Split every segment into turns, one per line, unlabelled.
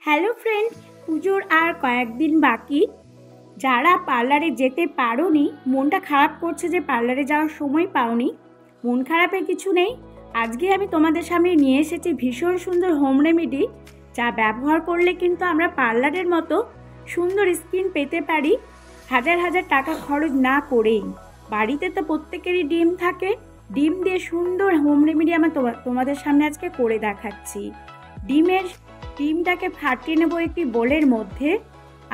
Hello friend, পুজোর আর কয়েকদিন বাকি। যারা পার্লারে যেতে পারোনি, মনটা খারাপ করছে যে পার্লারে যাওয়ার সময় পাওনি, মন খারাপের কিছু নেই। আজকে আমি তোমাদের সামনে নিয়ে এসেছি ভীষণ সুন্দর হোম রেমেডি, যা ব্যবহার করলে কিন্তু আমরা পার্লারের মতো সুন্দর স্কিন পেতে পারি হাজার হাজার টাকা খরচ না করেই। বাড়িতে তো প্রত্যেকেরই ডিম থাকে, ডিম দিয়ে সুন্দর হোম রেমেডি আমি তোমাদের সামনে আজকে করে দেখাচ্ছি। ডিমটাকে ফাটিয়ে নেব একটি বোলের মধ্যে।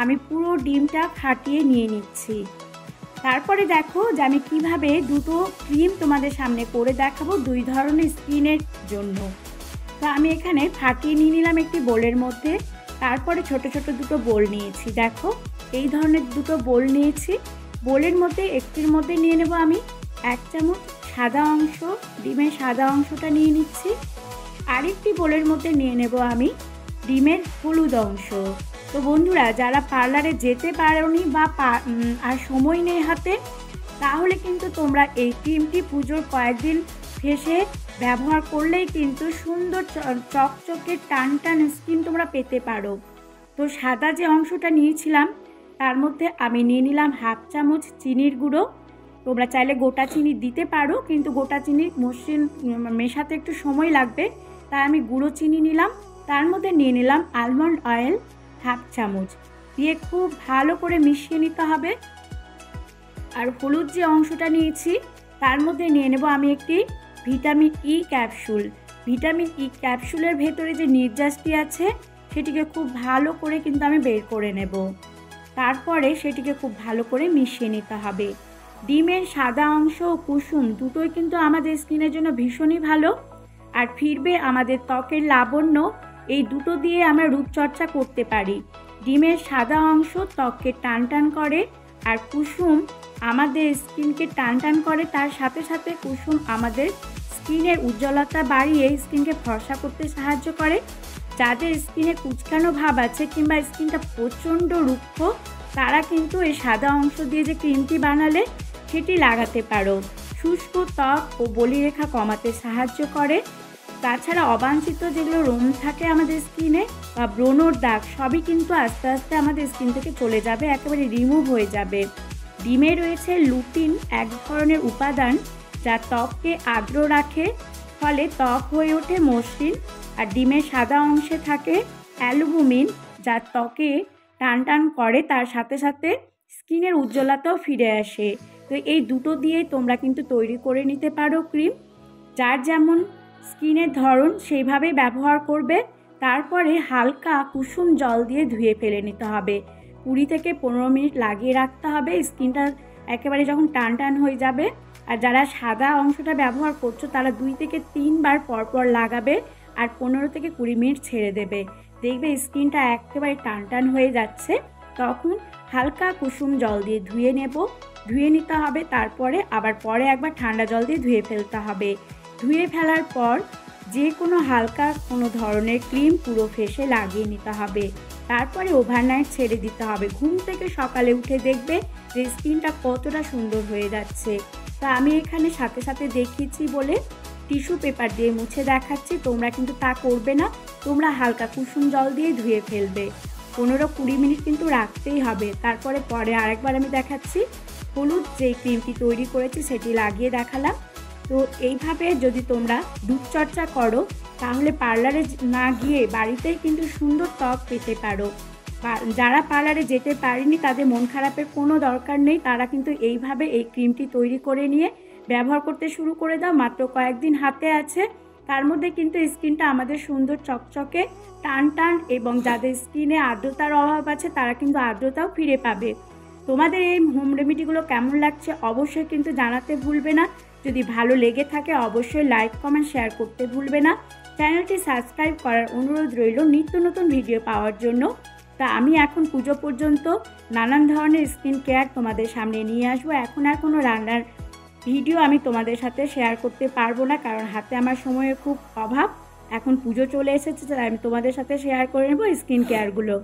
আমি পুরো ডিমটা ফাটিয়ে নিয়ে নিচ্ছি। তারপরে দেখো যে আমি কিভাবে দুটো ক্রিম তোমাদের সামনে করে দেখাবো দুই ধরনের স্কিনের জন্য। তো আমি এখানে ফাটিয়ে নিয়ে নিলাম একটি বোলের মধ্যে। তারপরে ছোট ছোট দুটো বোল নিয়েছি, দেখো এই ধরনের দুটো বোল নিয়েছি। বোলের মধ্যে একটির মধ্যে নিয়ে নেব আমি 1 চামচ সাদা অংশ, ডিমের সাদা অংশটা নিয়ে নিচ্ছি। আরেকটি বোলের মধ্যে নিয়ে নেব আমি ডিমের হলুদ অংশ। তো বন্ধুরা, যারা পার্লারে যেতে পারোনি বা আর সময় নেই হাতে, তাহলে কিন্তু তোমরা এই ক্রিমটি পুজোর কয়েকদিন ফেসে ব্যবহার করলেই কিন্তু সুন্দর চকচকে টান টান স্কিন তোমরা পেতে পারো। তো সাদা যে অংশটা নিয়েছিলাম তার মধ্যে আমি নিয়ে নিলাম 1/2 চামচ চিনির গুঁড়ো। তোমরা চাইলে গোটা চিনি দিতে পারো, কিন্তু গোটা চিনি মেশাতে একটু সময় লাগবে, তাই আমি গুঁড়ো চিনি নিলাম। তার মধ্যে নিয়ে নিলাম আলমন্ড অয়েল 1/2 চামচ, দিয়ে খুব ভালো করে মিশিয়ে নিতে হবে। আর হলুদ যে অংশটা নিয়েছি তার মধ্যে নিয়ে নেব আমি একটি vitamin E capsule. Vitamin E ক্যাপসুলের ভেতরে যে নির্যাসটি আছে সেটিকে খুব ভালো করে কিন্তু আমি বের করে নেব। তারপরে সেটিকে খুব ভালো করে মিশিয়ে নিতে হবে। ডিমের সাদা অংশ ও কুসুম দুটোই কিন্তু আমাদের স্কিনের জন্য ভীষণই ভালো, আর ফিরবে আমাদের ত্বকের লাবণ্য। এই দুটো দিয়ে আমরা রূপচর্চা করতে পারি। ডিমের সাদা অংশ ত্বককে টান টান করে, আর কুসুম আমাদের স্কিনকে টান টান করে। তার সাথে সাথে কুসুম আমাদের স্কিনের উজ্জ্বলতা বাড়িয়ে স্কিনকে ফর্সা করতে সাহায্য করে। যাদের স্কিনে কুচকানো ভাব আছে কিংবা স্কিনটা প্রচণ্ড রুক্ষ, তারা কিন্তু এই সাদা অংশ দিয়ে যে ক্রিমটি বানালে সেটি লাগাতে পারো। শুষ্ক ত্বক ও বলিরেখা কমাতে সাহায্য করে। তাছাড়া অবাঞ্ছিত যেগুলো রোম থাকে আমাদের স্কিনে বা ব্রণর দাগ, সবই কিন্তু আস্তে আস্তে আমাদের স্কিন থেকে চলে যাবে, একেবারে রিমুভ হয়ে যাবে। ডিমে রয়েছে লুটিন, এক ধরনের উপাদান যা ত্বককে আর্দ্র রাখে, ফলে ত্বক হয়ে ওঠে মসৃণ। আর ডিমের সাদা অংশে থাকে অ্যালবুমিন, যা ত্বকে টান টান করে, তার সাথে সাথে স্কিনের উজ্জ্বলতাও ফিরে আসে। তো এই দুটো দিয়েই তোমরা কিন্তু তৈরি করে নিতে পারো ক্রিম। যার যেমন স্কিনের ধরন সেইভাবেই ব্যবহার করবে। তারপরে হালকা কুসুম জল দিয়ে ধুয়ে ফেলে নিতে হবে। 20 থেকে 15 মিনিট লাগিয়ে রাখতে হবে। স্কিনটা একেবারে যখন টান টান হয়ে যাবে, আর যারা সাদা অংশটা ব্যবহার করছো তারা 2 থেকে 3 বার পরপর লাগাবে, আর 15 থেকে 20 মিনিট ছেড়ে দেবে। দেখবে স্কিনটা একেবারে টান টান হয়ে যাচ্ছে। তখন হালকা কুসুম জল দিয়ে ধুয়ে নিতে হবে। তারপরে আবার পরে একবার ঠান্ডা জল দিয়ে ধুয়ে ফেলতে হবে। ধুয়ে ফেলার পর যে কোনো হালকা কোনো ধরনের ক্রিম পুরো ফেসে লাগিয়ে নিতে হবে। তারপরে ওভারনাইট ছেড়ে দিতে হবে। ঘুম থেকে সকালে উঠে দেখবে যে স্কিনটা কতটা সুন্দর হয়ে যাচ্ছে। তা আমি এখানে সাথে সাথে দেখিয়েছি বলে টিস্যু পেপার দিয়ে মুছে দেখাচ্ছি, তোমরা কিন্তু তা করবে না। তোমরা হালকা কুসুম জল দিয়ে ধুয়ে ফেলবে। 15-20 মিনিট কিন্তু রাখতেই হবে। পরে আরেকবার আমি দেখাচ্ছি। হলুদ যে ক্রিমটি তৈরি করেছি সেটি লাগিয়ে দেখালাম। তো এইভাবে যদি তোমরা রূপচর্চা করো, তাহলে পার্লারে না গিয়ে বাড়িতেই কিন্তু সুন্দর ত্বক পেতে পারো। যারা পার্লারে যেতে পারেনি তাদের মন খারাপের কোনো দরকার নেই। তারা কিন্তু এইভাবে এই ক্রিমটি তৈরি করে নিয়ে ব্যবহার করতে শুরু করে দাও। মাত্র কয়েকদিন হাতে আছে, তার মধ্যে কিন্তু স্কিনটা আমাদের সুন্দর চকচকে টান টান, এবং যাদের স্কিনে আর্দ্রতার অভাব আছে তারা কিন্তু আর্দ্রতাও ফিরে পাবে। তোমাদের এই হোম রেমেডিগুলো কেমন লাগছে অবশ্যই কিন্তু জানাতে ভুলবে না। যদি ভালো লেগে থাকে অবশ্যই লাইক, কমেন্ট, শেয়ার করতে ভুলবে না। চ্যানেলটি সাবস্ক্রাইব করার অনুরোধ রইল নিত্য নতুন ভিডিও পাওয়ার জন্য। তা আমি এখন পুজো পর্যন্ত নানান ধরনের স্কিন কেয়ার তোমাদের সামনে নিয়ে আসবো। এখন আর কোনো রান্নার ভিডিও আমি তোমাদের সাথে শেয়ার করতে পারবো না, কারণ হাতে আমার সময়ের খুব অভাব। এখন পুজো চলে এসেছে, তাই আমি তোমাদের সাথে শেয়ার করে নেবো স্কিন কেয়ারগুলো।